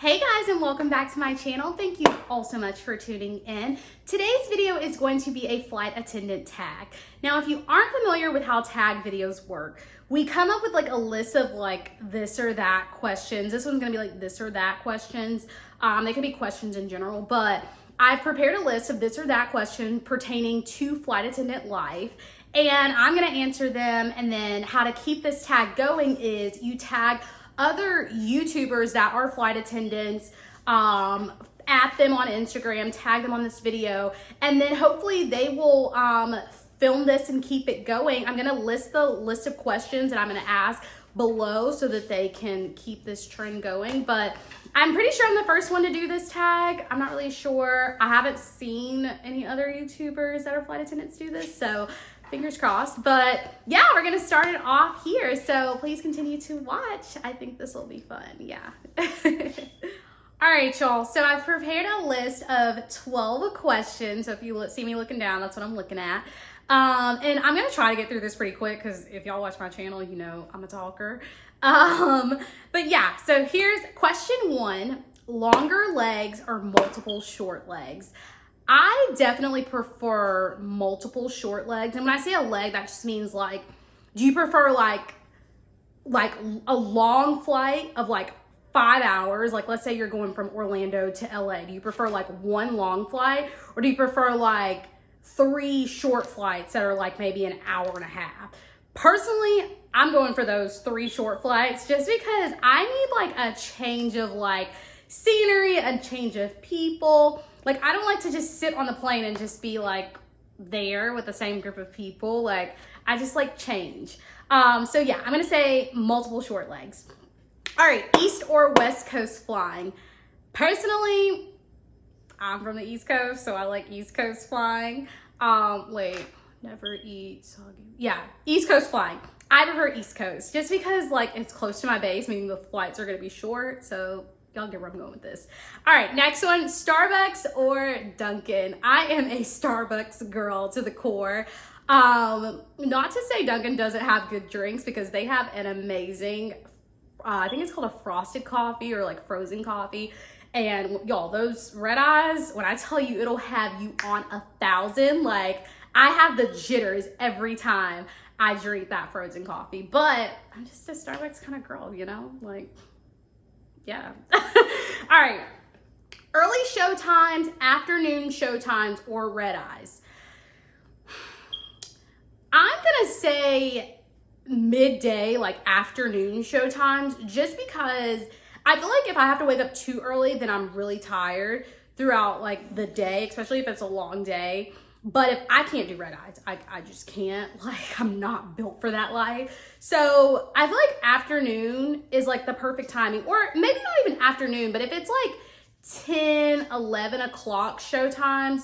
Hey guys, and welcome back to my channel. Thank you all so much for tuning in. Today's video is going to be a flight attendant tag. Now, if you aren't familiar with how tag videos work, we come up with like a list of like this or that questions. This one's gonna be like this or that questions. They could be questions in general, but I've prepared a list of this or that question pertaining to flight attendant life, and I'm gonna answer them. And then how to keep this tag going is you tag other YouTubers that are flight attendants, at them on Instagram, tag them on this video, and then hopefully they will film this and keep it going. I'm gonna list the list of questions that I'm gonna ask below so that they can keep this trend going. But I'm pretty sure I'm the first one to do this tag. I'm not really sure. I haven't seen any other YouTubers that are flight attendants do this, so fingers crossed. But yeah, we're gonna start it off here, so please continue to watch. I think this will be fun. Yeah. All right, y'all, so I've prepared a list of 12 questions. So if you see me looking down, that's what I'm looking at. And I'm gonna try to get through this pretty quick because if y'all watch my channel, you know I'm a talker. But yeah, so here's question 1: longer legs or multiple short legs? I definitely prefer multiple short legs. And when I say a leg, that just means like, do you prefer like a long flight of like 5 hours? Like, let's say you're going from Orlando to LA. Do you prefer like one long flight, or do you prefer like 3 short flights that are like maybe an hour and a half? Personally, I'm going for those 3 short flights just because I need like a change of like scenery, a change of people. Like, I don't like to just sit on the plane and just be like there with the same group of people. Like, I just like change. So yeah, I'm gonna say multiple short legs. All right, East or West Coast flying? Personally, I'm from the East Coast, so I like East Coast flying. Never eat soggy. Yeah, East Coast flying. I prefer East Coast just because like it's close to my base, meaning the flights are gonna be short. So y'all get where I'm going with this. All right, next one, Starbucks or Dunkin'? I am a Starbucks girl to the core. Not to say Dunkin' doesn't have good drinks, because they have an amazing, I think it's called a frosted coffee or like frozen coffee. And y'all, those red eyes, when I tell you it'll have you on 1,000, like I have the jitters every time I drink that frozen coffee. But I'm just a Starbucks kind of girl, you know, like, yeah. All right, early showtimes, afternoon showtimes, or red eyes? I'm gonna say midday, like afternoon showtimes, just because I feel like if I have to wake up too early, then I'm really tired throughout like the day, especially if it's a long day. But if I can't do red eyes, I just can't. Like, I'm not built for that life. So I feel like afternoon is like the perfect timing, or maybe not even afternoon, but if it's like 10, 11 o'clock showtimes,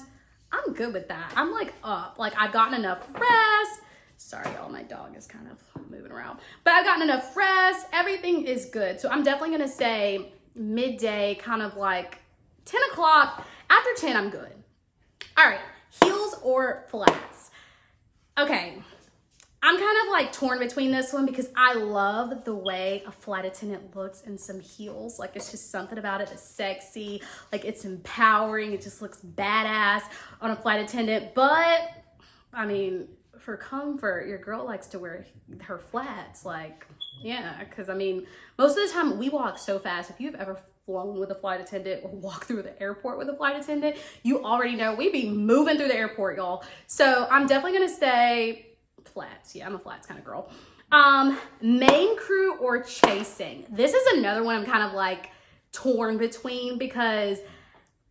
I'm good with that. I'm like up, like I've gotten enough rest. Sorry, y'all, my dog is kind of moving around, but I've gotten enough rest. Everything is good. So I'm definitely gonna say midday, kind of like 10 o'clock. After 10, I'm good. All right. Heels or flats? Okay, I'm kind of like torn between this one because I love the way a flight attendant looks in some heels. Like, it's just something about it that's sexy. Like, it's empowering. It just looks badass on a flight attendant. But I mean, for comfort, your girl likes to wear her flats. Like, yeah, because I mean, most of the time we walk so fast. If you've ever flown with a flight attendant or walk through the airport with a flight attendant, you already know we be moving through the airport, y'all. So I'm definitely gonna say flats. Yeah, I'm a flats kind of girl. Main crew or chasing? This is another one I'm kind of like torn between, because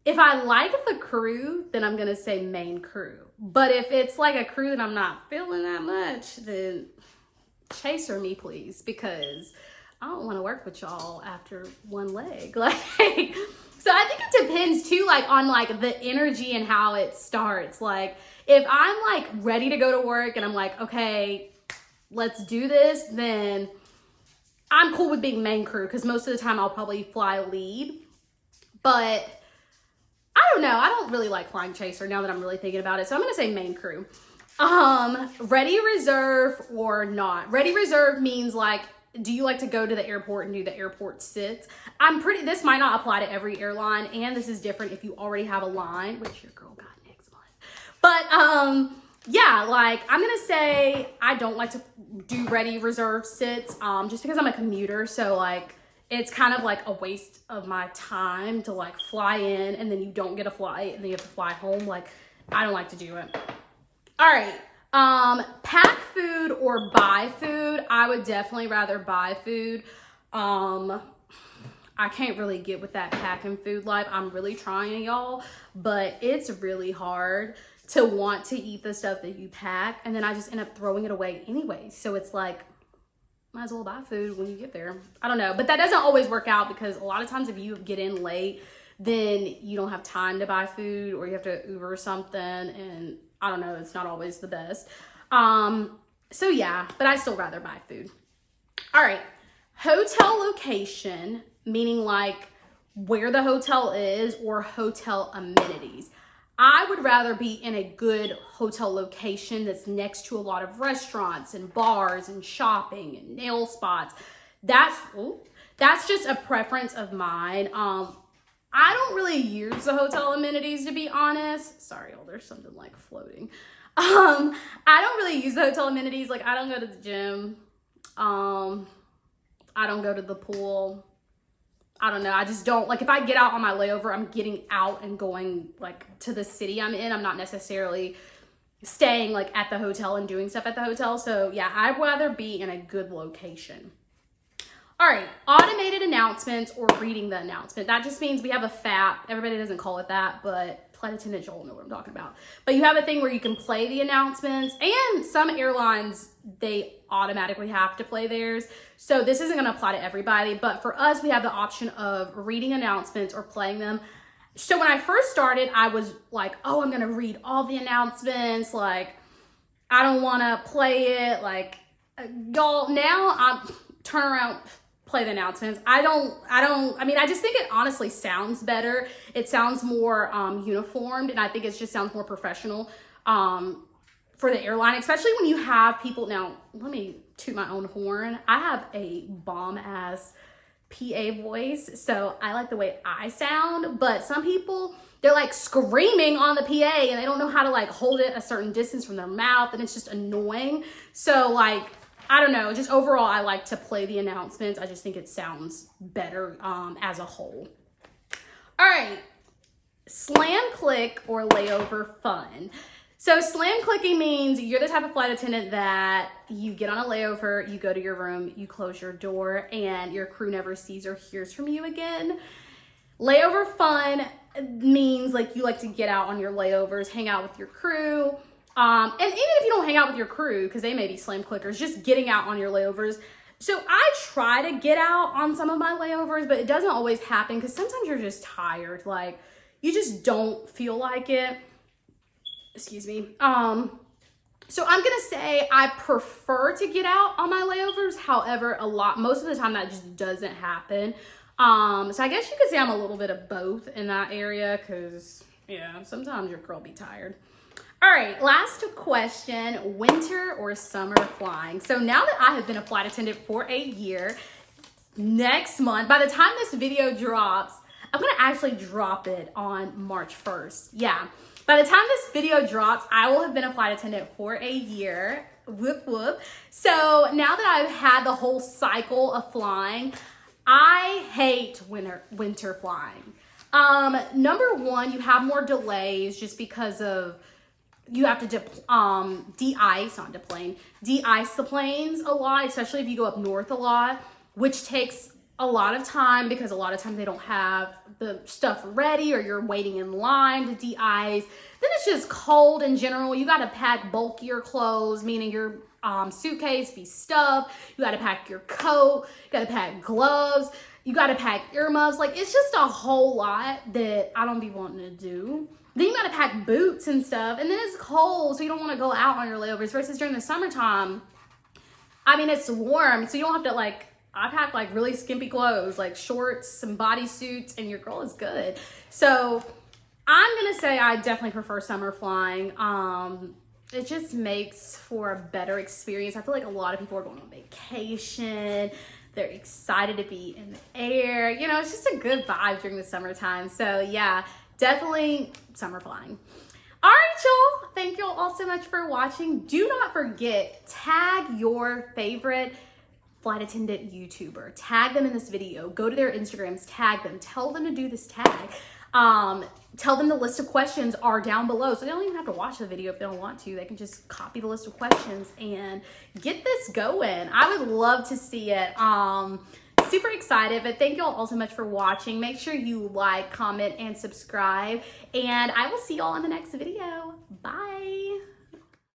if I like the crew, then I'm gonna say main crew. But if it's like a crew that I'm not feeling that much, then chaser me, please, because I don't want to work with y'all after one leg. Like, so I think it depends too, like on like the energy and how it starts. Like, if I'm like ready to go to work and I'm like, okay, let's do this, then I'm cool with being main crew, because most of the time I'll probably fly lead. But I don't know, I don't really like flying chaser now that I'm really thinking about it. So I'm gonna say main crew. Ready reserve or not? Ready reserve means like do you like to go to the airport and do the airport sits? This might not apply to every airline, and this is different if you already have a line, which your girl got next month. But yeah, like I'm gonna say I don't like to do ready reserved sits just because I'm a commuter. So like it's kind of like a waste of my time to like fly in and then you don't get a flight and then you have to fly home. Like I don't like to do it. All right, pack food or buy food. I would definitely rather buy food. I can't really get with that packing food life. I'm really trying, y'all, but it's really hard to want to eat the stuff that you pack, and then I just end up throwing it away anyway. So it's like, might as well buy food when you get there. I don't know, but that doesn't always work out because a lot of times if you get in late, then you don't have time to buy food or you have to Uber something, and I don't know, it's not always the best. So yeah, but I still rather buy food. All right, hotel location, meaning like where the hotel is, or hotel amenities. I would rather be in a good hotel location that's next to a lot of restaurants and bars and shopping and nail spots. That's just a preference of mine. I don't really use the hotel amenities, to be honest. Sorry, y'all, there's something like floating. I don't really use the hotel amenities. Like I don't go to the gym. I don't go to the pool. I don't know. I just don't, like if I get out on my layover, I'm getting out and going like to the city I'm in. I'm not necessarily staying like at the hotel and doing stuff at the hotel. So yeah, I'd rather be in a good location. All right, automated announcements or reading the announcement. That just means we have a FAP. Everybody doesn't call it that, but flight attendant Joel know what I'm talking about. But you have a thing where you can play the announcements, and some airlines, they automatically have to play theirs. So this isn't gonna apply to everybody, but for us, we have the option of reading announcements or playing them. So when I first started, I was like, oh, I'm gonna read all the announcements. Like, I don't wanna play it. Like, y'all, now I'm turn around, play the announcements. I mean, I just think it honestly sounds better. It sounds more uniformed, and I think it just sounds more professional for the airline, especially when you have people. Now, let me toot my own horn. I have a bomb ass PA voice, so I like the way I sound, but some people, they're like screaming on the PA and they don't know how to like hold it a certain distance from their mouth, and it's just annoying. So like, I don't know, just overall, I like to play the announcements. I just think it sounds better as a whole. All right, slam click or layover fun. So slam clicking means you're the type of flight attendant that you get on a layover, you go to your room, you close your door, and your crew never sees or hears from you again. Layover fun means like you like to get out on your layovers, hang out with your crew. And even if you don't hang out with your crew, because they may be slam clickers, just getting out on your layovers. So I try to get out on some of my layovers, but it doesn't always happen because sometimes you're just tired. Like you just don't feel like it. Excuse me. So I'm gonna say I prefer to get out on my layovers. However, most of the time that just doesn't happen. So I guess you could say I'm a little bit of both in that area, because yeah, sometimes your girl be tired. All right, last question, winter or summer flying. So now that I have been a flight attendant for a year, next month, by the time this video drops, I'm gonna actually drop it on March 1st. Yeah, by the time this video drops, I will have been a flight attendant for a year. Whoop, whoop. So now that I've had the whole cycle of flying, I hate winter flying. Number one, you have more delays just because of you have to de-ice the planes a lot, especially if you go up north a lot, which takes a lot of time because a lot of times they don't have the stuff ready or you're waiting in line to de-ice. Then it's just cold in general. You got to pack bulkier clothes, meaning your suitcase be stuffed. You got to pack your coat. You got to pack gloves. You got to pack earmuffs. Like, it's just a whole lot that I don't be wanting to do. Then you gotta pack boots and stuff, and then it's cold, so you don't want to go out on your layovers. Versus during the summertime, I mean, it's warm, so you don't have to like. I pack like really skimpy clothes, like shorts, some bodysuits, and your girl is good. So I'm gonna say I definitely prefer summer flying. it just makes for a better experience. I feel like a lot of people are going on vacation. They're excited to be in the air. You know, it's just a good vibe during the summertime. So yeah, definitely summer flying. All right, y'all. Thank y'all all so much for watching. Do not forget, tag your favorite flight attendant YouTuber. Tag them in this video. Go to their Instagrams, tag them. Tell them to do this tag. Tell them the list of questions are down below. So they don't even have to watch the video if they don't want to. They can just copy the list of questions and get this going. I would love to see it. Super excited, but thank you all so much for watching. Make sure you like, comment, and subscribe. And I will see y'all in the next video. Bye.